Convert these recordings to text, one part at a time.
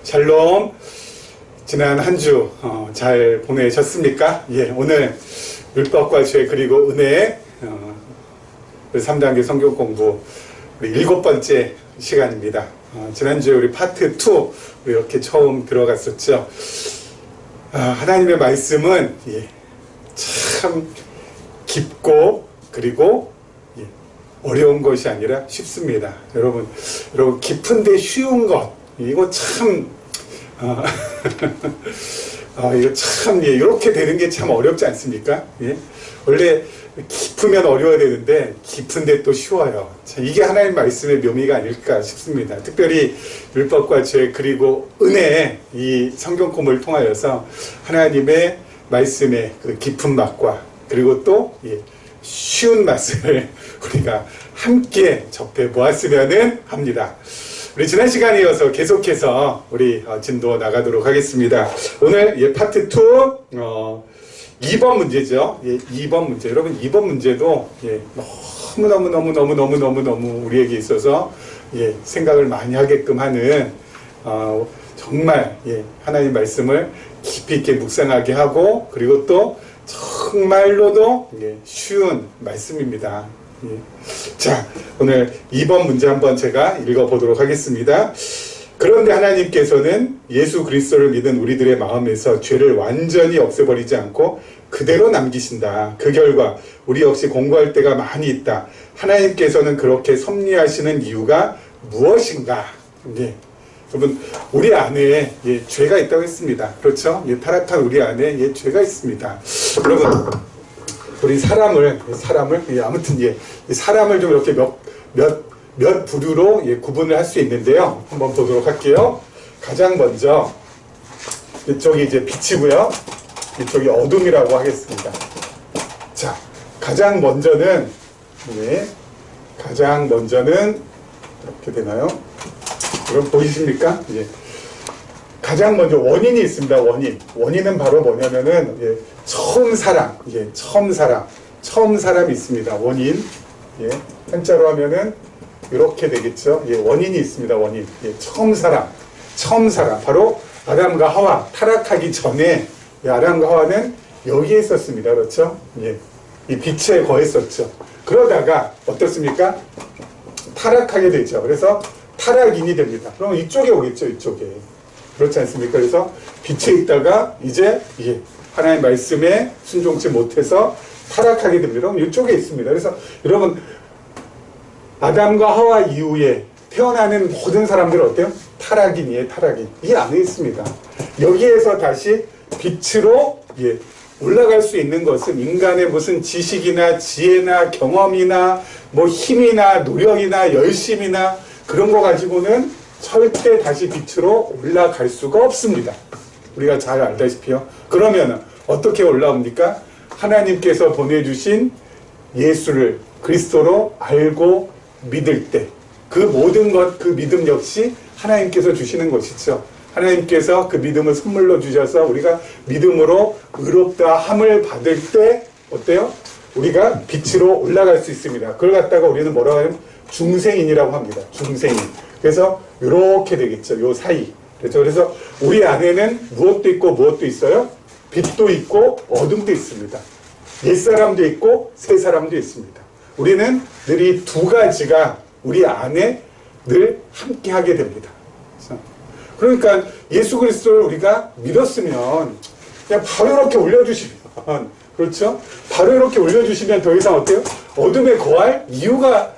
샬롬. 지난 한 주 잘 보내셨습니까? 예, 오늘 율법과 죄 그리고 은혜 3단계 성경 공부 우리 7번째 시간입니다. 지난주에 우리 파트 2 이렇게 처음 들어갔었죠. 하나님의 말씀은 참 깊고 그리고 어려운 것이 아니라 쉽습니다. 여러분 깊은데 쉬운 것 이거 참 이거 참 이렇게 되는 게 참 어렵지 않습니까? 원래 깊으면 어려워야 되는데 깊은데 또 쉬워요. 자, 이게 하나님 말씀의 묘미가 아닐까 싶습니다. 특별히 율법과 죄 그리고 은혜 이 성경콤을 통하여서 하나님의 말씀의 그 깊은 맛과 그리고 또 쉬운 맛을 우리가 함께 접해 보았으면 합니다. 우리 지난 시간에 이어서 계속해서 우리 진도 나가도록 하겠습니다. 오늘 파트 2 2번 문제죠. 2번 문제. 여러분 2번 문제도 너무 우리에게 있어서 생각을 많이 하게끔 하는 정말 하나님 말씀을 깊이 있게 묵상하게 하고 그리고 또 정말로도 쉬운 말씀입니다. 자, 오늘 2번 문제 한번 제가 읽어보도록 하겠습니다. 그런데 하나님께서는 예수 그리스도를 믿은 우리들의 마음에서 죄를 완전히 없애버리지 않고 그대로 남기신다. 그 결과 우리 역시 공부할 때가 많이 있다. 하나님께서는 그렇게 섭리하시는 이유가 무엇인가? 여러분 우리 안에 죄가 있다고 했습니다. 그렇죠? 타락한 우리 안에 죄가 있습니다. 여러분 우리 사람을 아무튼 사람을 좀 이렇게 몇 부류로 구분을 할 수 있는데요. 한번 보도록 할게요. 가장 먼저 이쪽이 이제 빛이고요. 이쪽이 어둠이라고 하겠습니다. 자, 가장 먼저는 이렇게 되나요? 여러분 보이십니까? 가장 먼저 원인이 있습니다. 원인은 바로 뭐냐면은 처음 사람이 있습니다. 원인. 한자로 하면은 이렇게 되겠죠. 원인이 있습니다. 원인. 처음 사람. 바로 아담과 하와 타락하기 전에 아담과 하와는 여기에 있었습니다. 그렇죠? 이 빛에 거했었죠. 그러다가 어떻습니까? 타락하게 되죠. 그래서 타락인이 됩니다. 그럼 이쪽에 오겠죠. 이쪽에. 그렇지 않습니까? 그래서 빛에 있다가 이제 하나님의 말씀에 순종치 못해서 타락하게 됩니다. 그럼 이쪽에 있습니다. 그래서 여러분 아담과 하와 이후에 태어나는 모든 사람들은 어때요? 타락인이에요. 타락인. 이 안에 있습니다. 여기에서 다시 빛으로 올라갈 수 있는 것은 인간의 무슨 지식이나 지혜나 경험이나 힘이나 노력이나 열심이나 그런 거 가지고는 절대 다시 빛으로 올라갈 수가 없습니다. 우리가 잘 알다시피요. 그러면 어떻게 올라옵니까? 하나님께서 보내주신 예수를 그리스도로 알고 믿을 때 그 모든 것, 그 믿음 역시 하나님께서 주시는 것이죠. 하나님께서 그 믿음을 선물로 주셔서 우리가 믿음으로 의롭다 함을 받을 때 어때요? 우리가 빛으로 올라갈 수 있습니다. 그걸 갖다가 우리는 뭐라고 하냐면 중생인이라고 합니다. 중생인. 그래서 이렇게 되겠죠. 요 사이. 그렇죠. 그래서 우리 안에는 무엇도 있고 무엇도 있어요? 빛도 있고 어둠도 있습니다. 옛사람도 있고 새사람도 있습니다. 우리는 늘 이 두 가지가 우리 안에 늘 함께 하게 됩니다. 그러니까 예수 그리스도를 우리가 믿었으면 그냥 바로 이렇게 올려주시면 그렇죠? 바로 이렇게 올려주시면 더 이상 어때요? 어둠에 거할 이유가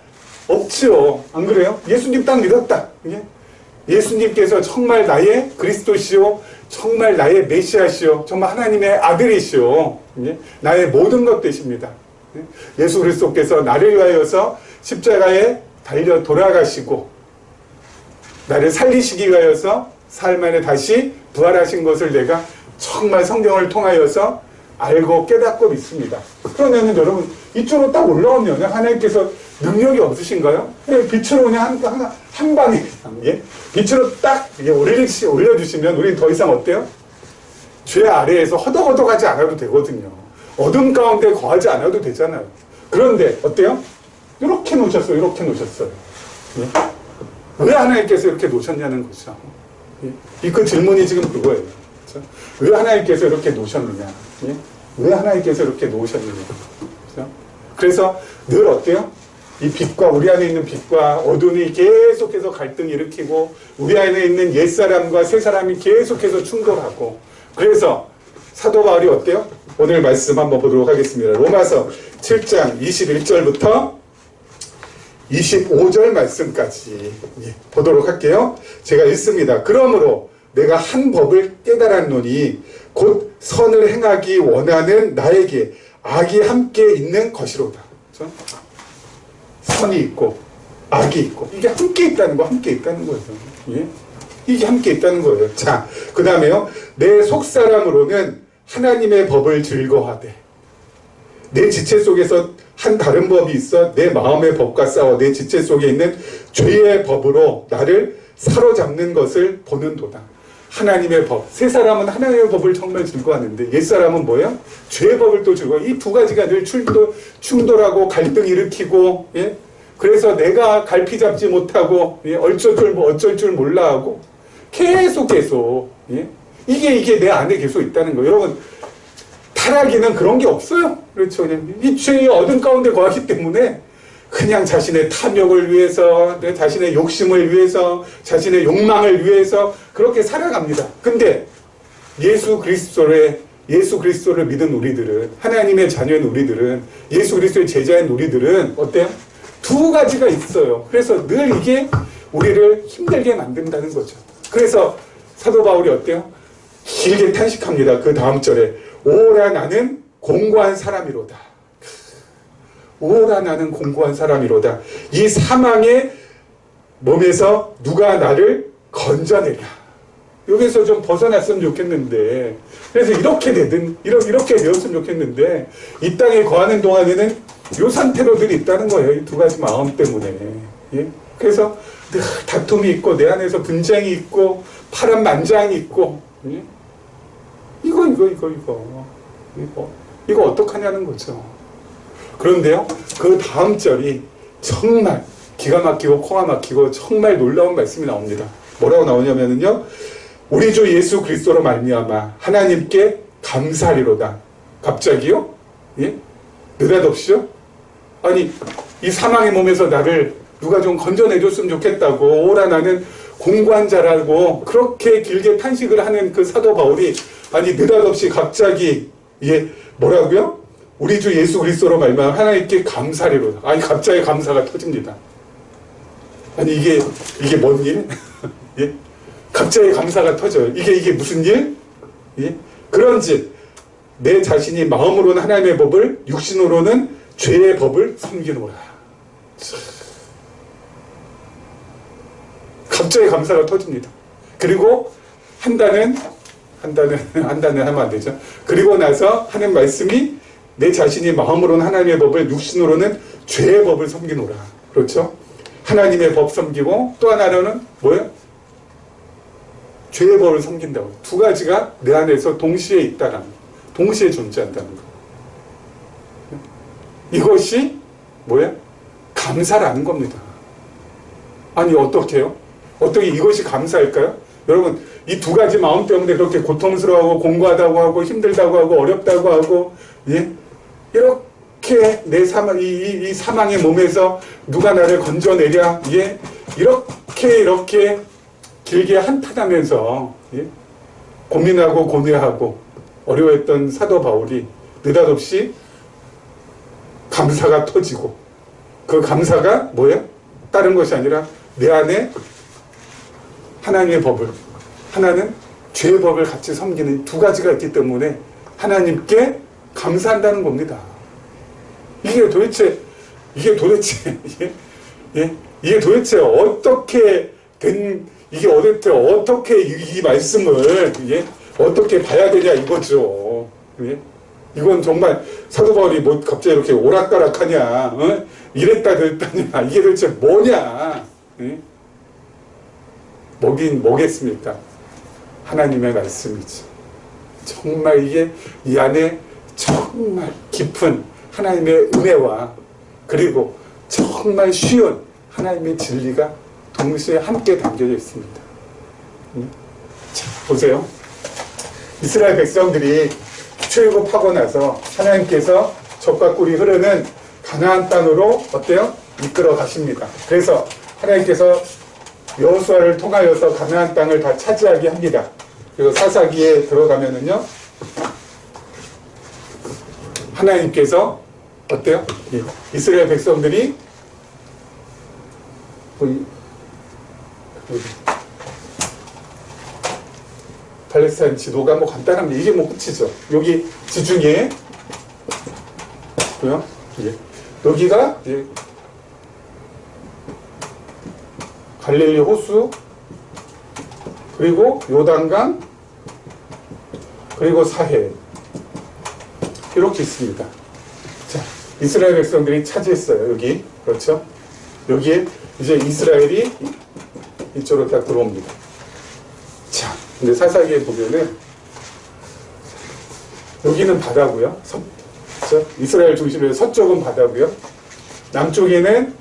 없지요. 안 그래요? 예수님 딱 믿었다. 예수님께서 정말 나의 그리스도시요, 정말 나의 메시아시요, 정말 하나님의 아들이시요, 나의 모든 것 되십니다. 예수 그리스도께서 나를 위하여서 십자가에 달려 돌아가시고 나를 살리시기 위하여서 사흘 만에 다시 부활하신 것을 내가 정말 성경을 통하여서 알고 깨닫고 믿습니다. 그러면 여러분 이쪽으로 딱 올라오면 하나님께서 능력이 없으신가요? 빛으로 그냥 한 방에 빛으로 딱 올려주시면 우리는 더 이상 어때요? 죄 아래에서 허덕허덕하지 않아도 되거든요. 어둠 가운데 거하지 않아도 되잖아요. 그런데 어때요? 이렇게 놓으셨어요. 왜 하나님께서 이렇게 놓으셨냐는 거죠. 이 그 질문이 지금 그거예요. 그렇죠? 왜 하나님께서 이렇게 놓으셨느냐? 예? 왜 하나님께서 이렇게 놓으셨느냐? 그렇죠? 그래서 늘 어때요? 이 빛과 우리 안에 있는 빛과 어둠이 계속해서 갈등을 일으키고 우리 안에 있는 옛사람과 새사람이 계속해서 충돌하고 그래서 사도 바울이 어때요? 오늘 말씀 한번 보도록 하겠습니다. 로마서 7장 21절부터 25절 말씀까지 보도록 할게요. 제가 읽습니다. 그러므로 내가 한 법을 깨달았노니 곧 선을 행하기 원하는 나에게 악이 함께 있는 것이로다. 그렇죠? 선이 있고 악이 있고 이게 함께 있다는 거, 함께 있다는 거예요. 예? 이게 함께 있다는 거예요. 자, 그 다음에요. 내 속사람으로는 하나님의 법을 즐거워하되 내 지체 속에서 한 다른 법이 있어 내 마음의 법과 싸워 내 지체 속에 있는 죄의 법으로 나를 사로잡는 것을 보는도다. 하나님의 법. 세 사람은 하나님의 법을 정말 즐거워하는데 옛 사람은 뭐예요? 죄의 법을 또 즐거워. 이 두 가지가 늘 충돌하고 갈등 일으키고, 예? 그래서 내가 갈피 잡지 못하고, 예? 어쩔 줄 몰라 하고, 계속, 예? 이게 내 안에 계속 있다는 거예요. 여러분, 타락이는 그런 게 없어요. 그렇죠. 그냥 이 죄의 어둠 가운데 거하기 때문에 그냥 자신의 탐욕을 위해서, 내 자신의 욕심을 위해서, 자신의 욕망을 위해서 그렇게 살아갑니다. 근데 예수 그리스도를 믿은 우리들은, 하나님의 자녀인 우리들은, 예수 그리스도의 제자인 우리들은 어때요? 두 가지가 있어요. 그래서 늘 이게 우리를 힘들게 만든다는 거죠. 그래서 사도 바울이 어때요? 길게 탄식합니다. 그 다음 절에 오라 나는 공고한 사람이로다. 오라 나는 공고한 사람이로다. 이 사망의 몸에서 누가 나를 건져내랴. 여기서 좀 벗어났으면 좋겠는데, 그래서 이렇게 되든 이렇게 되었으면 좋겠는데 이 땅에 거하는 동안에는 이 상태로 늘 있다는 거예요. 이 두 가지 마음 때문에. 예? 그래서 늘 다툼이 있고 내 안에서 분쟁이 있고 파란만장이 있고, 예? 이거 어떡하냐는 거죠. 그런데요, 그 다음 절이 정말 기가 막히고 코가 막히고 정말 놀라운 말씀이 나옵니다. 뭐라고 나오냐면요, 우리 주 예수 그리스도로 말미암아 하나님께 감사하리로다. 갑자기요? 예? 느닷없이요? 아니, 이 사망의 몸에서 나를 누가 좀 건져내줬으면 좋겠다고 오라 나는 공고한 자라고 그렇게 길게 탄식을 하는 그 사도 바울이 아니 느닷없이 갑자기 뭐라고요? 우리 주 예수 그리스도로 말미암아 하나님께 감사하리로다. 아니 갑자기 감사가 터집니다. 아니 이게 뭔 일? 예? 갑자기 감사가 터져요. 이게 무슨 일? 예? 그런즉 내 자신이 마음으로는 하나님의 법을 육신으로는 죄의 법을 섬기노라. 갑자기 감사가 터집니다. 그리고 한다는 하면 안 되죠. 그리고 나서 하는 말씀이 내 자신이 마음으로는 하나님의 법을 육신으로는 죄의 법을 섬기노라. 그렇죠? 하나님의 법 섬기고 또 하나로는 뭐예요? 죄의 법을 섬긴다고. 두 가지가 내 안에서 동시에 있다는 거. 동시에 존재한다는 거. 이것이 뭐예요? 감사라는 겁니다. 아니 어떻게 해요? 어떻게 이것이 감사일까요? 여러분 이 두 가지 마음 때문에 그렇게 고통스러워하고 공고하다고 하고 힘들다고 하고 어렵다고 하고, 예? 이렇게 내 이 사망의 몸에서 누가 나를 건져내랴, 예? 이렇게 길게 한탄하면서, 예? 고민하고 고뇌하고 어려워했던 사도 바울이 느닷없이 감사가 터지고, 그 감사가 뭐예요? 다른 것이 아니라 내 안에 하나님의 법을, 하나는 죄의 법을 같이 섬기는 두 가지가 있기 때문에 하나님께 감사한다는 겁니다. 이게 도대체 이게 도대체 어떻게 된, 어떻게 이 말씀을, 어떻게 봐야 되냐 이거죠. 이건 정말 사도 바울이 뭐 갑자기 이렇게 오락가락하냐, 이랬다 저랬다냐, 이게 도대체 뭐냐. 뭐긴 뭐겠습니까? 하나님의 말씀이죠. 정말 이게 이 안에 정말 깊은 하나님의 은혜와 그리고 정말 쉬운 하나님의 진리가 동시에 함께 담겨져 있습니다. 보세요. 이스라엘 백성들이 출애굽하고 나서 하나님께서 젖과 꿀이 흐르는 가나안 땅으로 어때요? 이끌어 가십니다. 그래서 하나님께서 여호수아를 통하여서 가나안 땅을 다 차지하게 합니다. 그리고 사사기에 들어가면은요, 하나님께서 어때요? 이스라엘 백성들이 팔레스타인 지도가 뭐 간단합니다. 이게 뭐 끝이죠. 여기 지중해, 뭐요? 여기가 갈릴리 호수, 그리고 요단강, 그리고 사해, 이렇게 있습니다. 자, 이스라엘 백성들이 차지했어요. 여기, 그렇죠? 여기에 이제 이스라엘이 이쪽으로 딱 들어옵니다. 자, 근데 사사기에 보면은 여기는 바다고요. 그렇죠? 이스라엘 중심으로 서쪽은 바다고요. 남쪽에는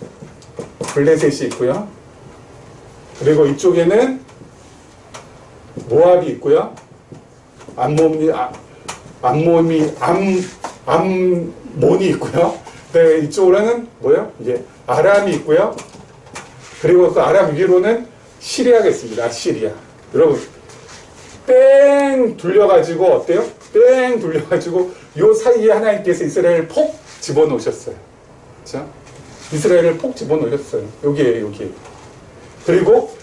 블레셋이 있고요. 그리고 이쪽에는 모압이 있고요. 암몬이 있고요. 네, 이쪽으로는 뭐요? 이제 아람이 있고요. 그리고 그 아람 위로는 시리아가 있습니다. 아시리아. 여러분, 뺑 둘려가지고 어때요? 뺑 둘려가지고 요 사이에 하나님께서 이스라엘을 폭 집어넣으셨어요. 그렇죠? 이스라엘을 폭 집어넣으셨어요. 여기에. 그리고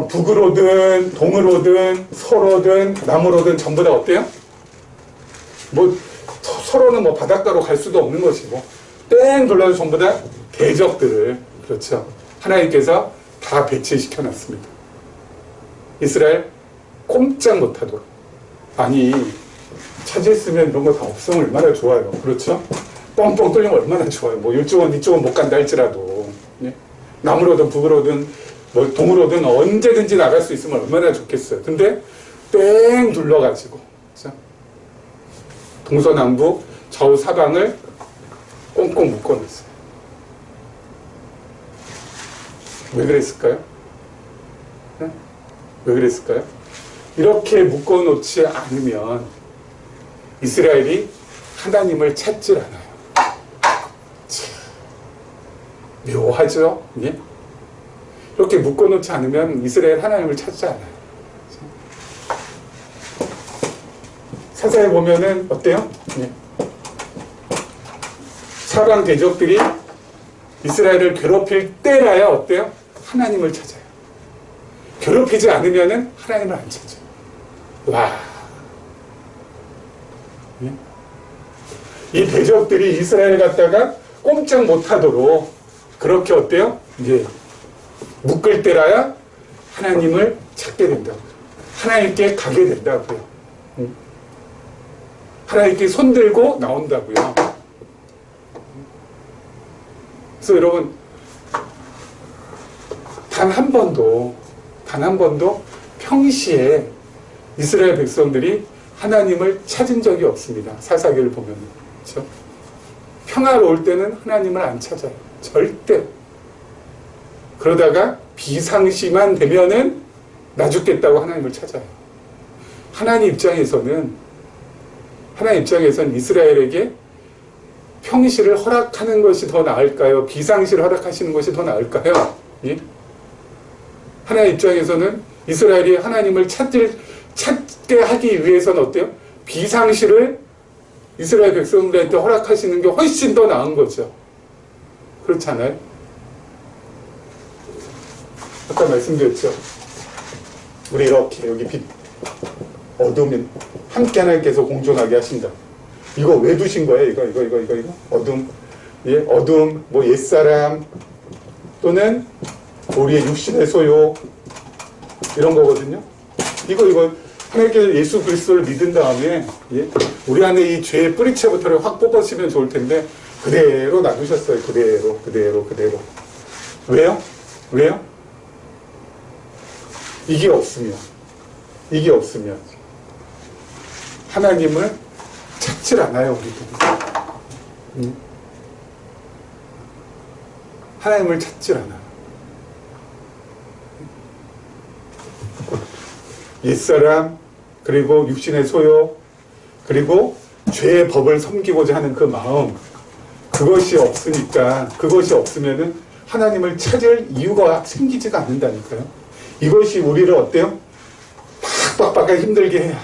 북으로든 동으로든 서로든 남으로든 전부 다 어때요? 뭐 서로는 뭐 바닷가로 갈 수도 없는 것이고 뺑 둘러서 전부 다 대적들을, 그렇죠, 하나님께서 다 배치시켜 놨습니다. 이스라엘 꼼짝 못하도록. 아니, 차지했으면 이런 거 다 없으면 얼마나 좋아요. 그렇죠? 뻥뻥 뚫리면 얼마나 좋아요. 뭐 이쪽은 못 간다 할지라도, 예? 남으로든 북으로든 뭐 동으로든 언제든지 나갈 수 있으면 얼마나 좋겠어요. 근데 뺑 둘러가지고, 그렇죠? 동서남북 좌우 사방을 꽁꽁 묶어놨어요. 왜 그랬을까요? 네? 왜 그랬을까요? 이렇게 묶어놓지 않으면 이스라엘이 하나님을 찾질 않아요. 참, 묘하죠? 예? 이렇게 묶어놓지 않으면 이스라엘 하나님을 찾지 않아요. 사사에 보면은 어때요? 예. 사방 대적들이 이스라엘을 괴롭힐 때라야 어때요? 하나님을 찾아요. 괴롭히지 않으면은 하나님을 안 찾아요. 와. 예? 이 대적들이 이스라엘 갖다가 꼼짝 못하도록 그렇게 어때요? 이제 묶을 때라야 하나님을 찾게 된다고요. 하나님께 가게 된다고요. 하나님께 손들고 나온다고요. 그래서 여러분, 단 한 번도 평시에 이스라엘 백성들이 하나님을 찾은 적이 없습니다. 사사기를 보면. 그렇죠? 평화로울 때는 하나님을 안 찾아요. 절대. 그러다가 비상시만 되면은 나 죽겠다고 하나님을 찾아요. 하나님 입장에서는 이스라엘에게 평시를 허락하는 것이 더 나을까요? 비상시를 허락하시는 것이 더 나을까요? 예? 하나님 입장에서는 이스라엘이 하나님을 찾게 하기 위해서는 어때요? 비상시를 이스라엘 백성들한테 허락하시는 게 훨씬 더 나은 거죠. 그렇지 않아요? 아까 말씀드렸죠. 우리 이렇게 여기 빛, 어둠은 함께 하나님께서 공존하게 하신다. 이거 왜 두신 거예요? 이거. 어둠. 예, 어둠, 뭐 옛사람, 또는 우리의 육신의 소욕, 이런 거거든요. 이거, 하나님께서 예수 그리스도를 믿은 다음에, 예, 우리 안에 이 죄의 뿌리채부터를 확 뽑아주시면 좋을 텐데, 그대로 놔두셨어요. 그대로. 왜요? 이게 없으면 하나님을 찾질 않아요, 우리도. 하나님을 찾질 않아요. 옛사람, 그리고 육신의 소욕, 그리고 죄의 법을 섬기고자 하는 그 마음, 그것이 없으니까, 그것이 없으면은 하나님을 찾을 이유가 생기지가 않는다니까요. 이것이 우리를 어때요? 빡빡하게 힘들게 해야.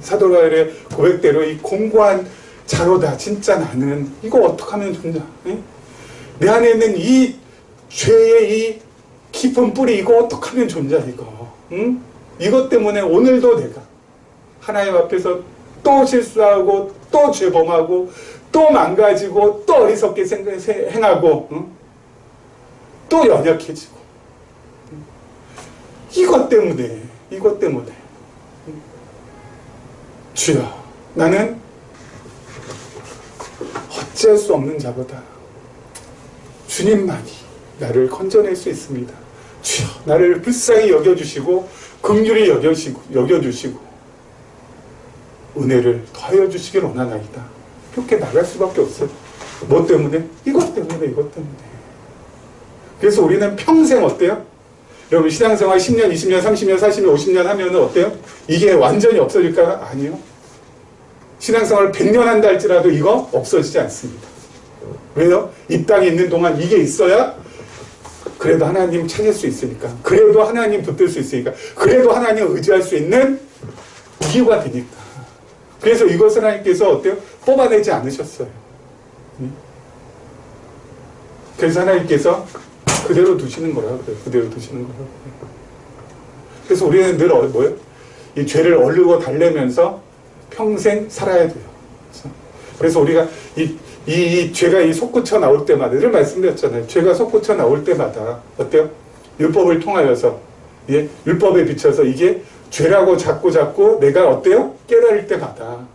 사도 바울의 고백대로 이 공고한 자로다. 진짜 나는 이거 어떻게 하면 좋냐? 내 안에 있는 이 죄의 이 깊은 뿌리 이거 어떻게 하면 좋냐 이거. 응? 이것 때문에 오늘도 내가 하나님 앞에서 또 실수하고 또 죄범하고 또 망가지고 또 어리석게 행하고 응? 또 연약해지고 이것 때문에 주여 나는 어찌할 수 없는 자보다 주님만이 나를 건져낼 수 있습니다. 주여 나를 불쌍히 여겨주시고 긍휼히 여겨주시고 은혜를 더하여 주시길 원하나이다. 이렇게 나갈 수밖에 없어요. 뭐 때문에? 이것 때문에. 그래서 우리는 평생 어때요? 여러분 신앙생활 10년, 20년, 30년, 40년, 50년 하면 어때요? 이게 완전히 없어질까? 아니요. 신앙생활 100년 한다 할지라도 이거 없어지지 않습니다. 왜요? 이 땅에 있는 동안 이게 있어야 그래도 하나님 찾을 수 있으니까, 그래도 하나님 붙들 수 있으니까, 그래도 하나님 의지할 수 있는 이유가 되니까. 그래서 이것을 하나님께서 어때요? 뽑아내지 않으셨어요. 그래서 하나님께서 그대로 두시는 거라고 그래요. 그대로 두시는 거라고. 그래서 우리는 늘 뭐예요? 이 죄를 얼르고 달래면서 평생 살아야 돼요. 그래서 우리가 이 죄가 이 솟구쳐 나올 때마다, 늘 말씀드렸잖아요. 죄가 솟구쳐 나올 때마다 어때요? 율법을 통하여서, 예? 율법에 비춰서 이게 죄라고 자꾸 내가 어때요? 깨달을 때마다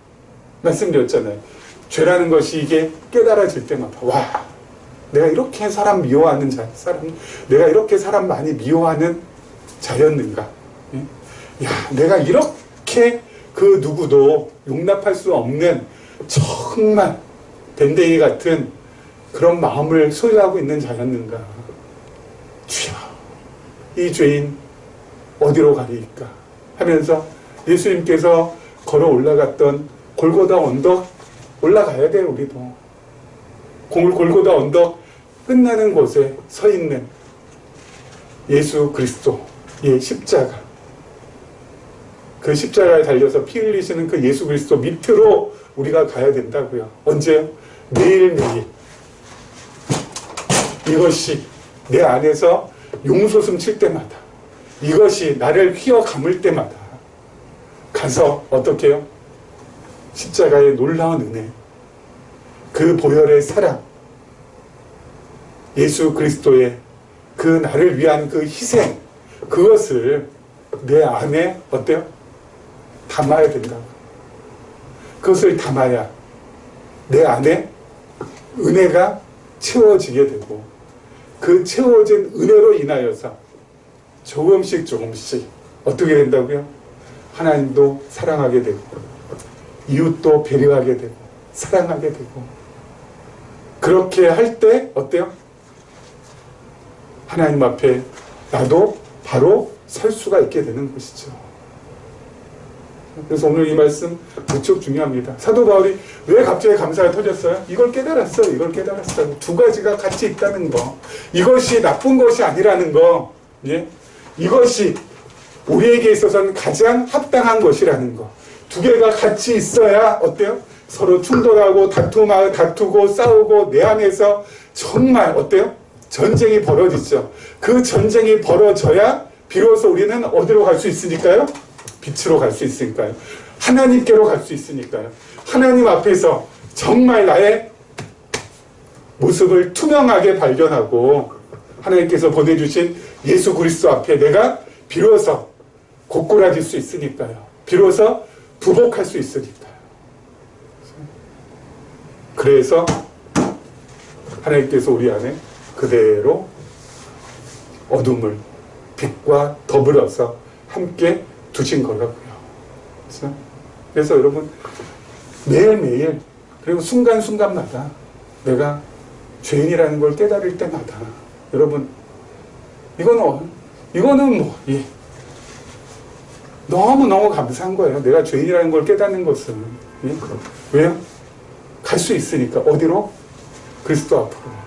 말씀드렸잖아요. 죄라는 것이 이게 깨달아질 때마다 와, 내가 이렇게 사람 미워하는 내가 이렇게 사람 많이 미워하는 자였는가? 예? 야, 내가 이렇게 그 누구도 용납할 수 없는 정말 밴댕이 같은 그런 마음을 소유하고 있는 자였는가? 주여, 이 죄인 어디로 가리이까? 하면서 예수님께서 걸어 올라갔던 골고다 언덕 올라가야 돼요. 우리도 골고다 언덕 끝나는 곳에 서 있는 예수 그리스도의 십자가, 그 십자가에 달려서 피 흘리시는 그 예수 그리스도 밑으로 우리가 가야 된다고요. 언제요? 매일매일. 이것이 내 안에서 용솟음 칠 때마다, 이것이 나를 휘어 감을 때마다 가서 어떻게 해요? 십자가의 놀라운 은혜, 그 보혈의 사랑, 예수 그리스도의 그 나를 위한 그 희생, 그것을 내 안에 어때요? 담아야 된다고. 그것을 담아야 내 안에 은혜가 채워지게 되고, 그 채워진 은혜로 인하여서 조금씩 어떻게 된다고요? 하나님도 사랑하게 되고, 이웃도 배려하게 되고, 사랑하게 되고, 그렇게 할 때 어때요? 하나님 앞에 나도 바로 설 수가 있게 되는 것이죠. 그래서 오늘 이 말씀 무척 중요합니다. 사도 바울이 왜 갑자기 감사가 터졌어요? 이걸 깨달았어요. 두 가지가 같이 있다는 거. 이것이 나쁜 것이 아니라는 거. 예? 이것이 우리에게 있어서는 가장 합당한 것이라는 거. 두 개가 같이 있어야 어때요? 서로 충돌하고 다투고 싸우고 내 안에서 정말 어때요? 전쟁이 벌어지죠. 그 전쟁이 벌어져야 비로소 우리는 어디로 갈 수 있으니까요? 빛으로 갈 수 있으니까요. 하나님께로 갈 수 있으니까요. 하나님 앞에서 정말 나의 모습을 투명하게 발견하고 하나님께서 보내주신 예수 그리스도 앞에 내가 비로소 고꾸라질 수 있으니까요. 비로소 부복할 수 있으니까요. 그래서 하나님께서 우리 안에 그대로 어둠을 빛과 더불어서 함께 두신 거라고요. 그래서 여러분 매일매일, 그리고 순간순간마다 내가 죄인이라는 걸 깨달을 때마다 여러분 이거는 뭐 너무너무 감사한 거예요. 내가 죄인이라는 걸 깨닫는 것은. 예? 왜요? 갈 수 있으니까. 어디로? 그리스도 앞으로.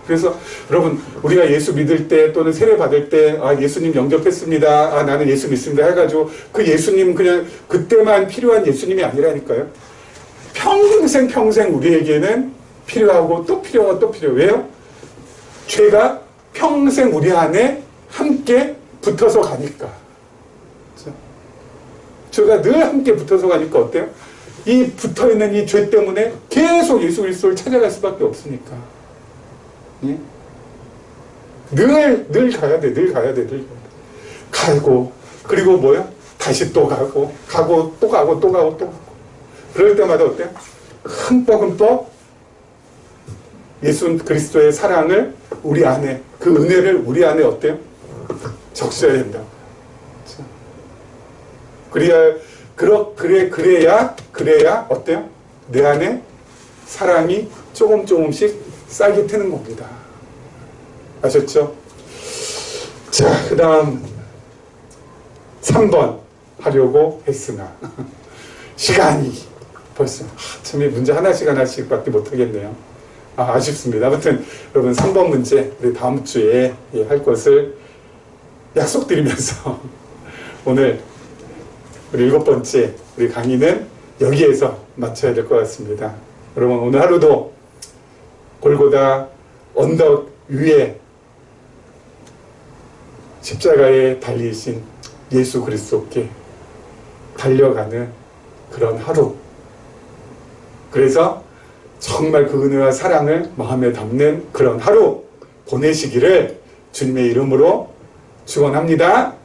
그래서 여러분, 우리가 예수 믿을 때 또는 세례 받을 때, 아, 예수님 영접했습니다. 아, 나는 예수 믿습니다. 해가지고 그 예수님 그냥 그때만 필요한 예수님이 아니라니까요. 평생 우리에게는 필요하고 또 필요하고 또 필요해요. 왜요? 죄가 평생 우리 안에 함께 붙어서 가니까. 그렇죠? 죄가 늘 함께 붙어서 가니까 어때요? 이 붙어있는 이 죄 때문에 계속 예수 그리스도를 찾아갈 수밖에 없으니까. 예? 늘 가야 돼. 가고, 그리고 뭐야? 다시 또 가고, 또 가고. 그럴 때마다 어때요? 흠뻑 예수 그리스도의 사랑을 우리 안에, 그 은혜를 우리 안에 어때요? 적셔야 된다. 그래야 어때요? 내 안에 사랑이 조금씩 싹이 트는 겁니다. 아셨죠? 자, 그 다음 3번 하려고 했으나 시간이 벌써 참 이 문제 하나씩 밖에 못하겠네요. 아쉽습니다. 아무튼 여러분 3번 문제 우리 다음 주에 할 것을 약속드리면서 오늘 우리 7번째 우리 강의는 여기에서 마쳐야 될 것 같습니다. 여러분 오늘 하루도 골고다 언덕 위에 십자가에 달리신 예수 그리스도께 달려가는 그런 하루, 그래서 정말 그 은혜와 사랑을 마음에 담는 그런 하루 보내시기를 주님의 이름으로 축원합니다.